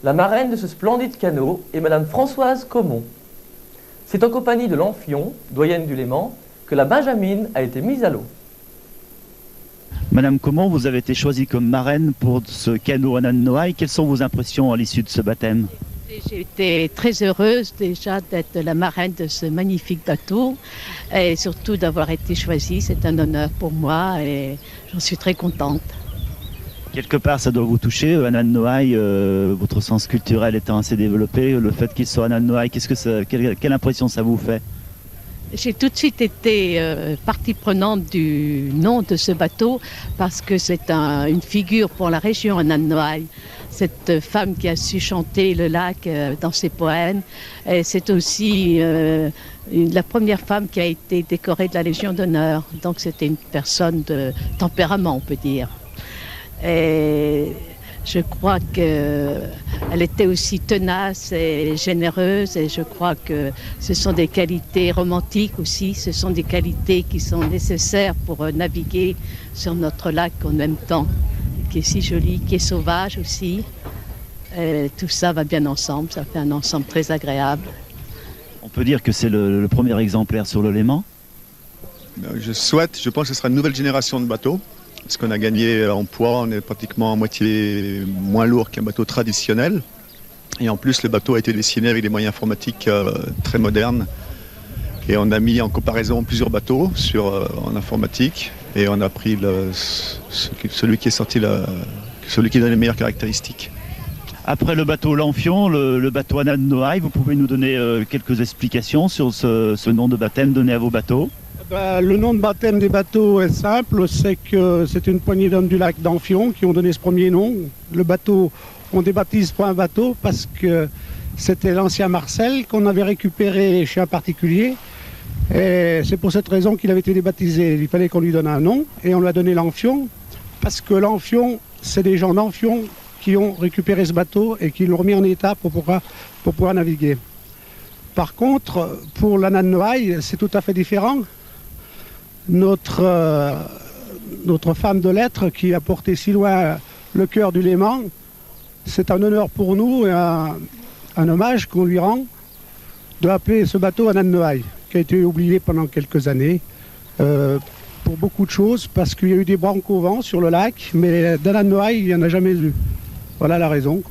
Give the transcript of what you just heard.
La marraine de ce splendide canot est Madame Françoise Caumont. C'est en compagnie de l'Amphion, doyenne du Léman, que la Benjamine a été mise à l'eau. Madame Caumont, vous avez été choisie comme marraine pour ce canot Annan-Noailles. Quelles sont vos impressions à l'issue de ce baptême? J'ai été très heureuse déjà d'être la marraine de ce magnifique bateau et surtout d'avoir été choisie. C'est un honneur pour moi et j'en suis très contente. Quelque part, ça doit vous toucher, Annan-Noailles, votre sens culturel étant assez développé, le fait qu'il soit Annan-Noailles, quelle impression ça vous fait? J'ai tout de suite été partie prenante du nom de ce bateau parce que c'est une figure pour la région Annan-Noailles. Cette femme qui a su chanter le lac dans ses poèmes. Et c'est aussi la première femme qui a été décorée de la Légion d'honneur. Donc c'était une personne de tempérament, on peut dire. Et je crois qu'elle était aussi tenace et généreuse et je crois que ce sont des qualités romantiques aussi, ce sont des qualités qui sont nécessaires pour naviguer sur notre lac en même temps, qui est si joli, qui est sauvage aussi. Et tout ça va bien ensemble, ça fait un ensemble très agréable. On peut dire que c'est le premier exemplaire sur le Léman? Je pense que ce sera une nouvelle génération de bateaux. Parce qu'on a gagné en poids, on est pratiquement à moitié moins lourd qu'un bateau traditionnel. Et en plus, le bateau a été dessiné avec des moyens informatiques très modernes. Et on a mis en comparaison plusieurs bateaux en informatique. Et on a pris celui qui est sorti, celui qui donne les meilleures caractéristiques. Après le bateau L'Amphion, le bateau Annan-Noailles, vous pouvez nous donner quelques explications sur ce nom de baptême donné à vos bateaux? Le nom de baptême des bateaux est simple, c'est que c'est une poignée d'hommes du lac d'Amphion qui ont donné ce premier nom. Le bateau, on débaptise pas un bateau parce que c'était l'ancien Marcel qu'on avait récupéré chez un particulier. Et c'est pour cette raison qu'il avait été débaptisé. Il fallait qu'on lui donne un nom et on lui a donné l'Amphion parce que l'Amphion, c'est des gens d'Amphion qui ont récupéré ce bateau et qui l'ont remis en état pour pouvoir naviguer. Par contre, pour l'Annan-Noailles, c'est tout à fait différent. Notre femme de lettres qui a porté si loin le cœur du Léman, c'est un honneur pour nous et un hommage qu'on lui rend de appeler ce bateau Annan-Noailles, qui a été oublié pendant quelques années pour beaucoup de choses, parce qu'il y a eu des branques au vent sur le lac, mais d'Annan-Noailles, il n'y en a jamais eu. Voilà la raison.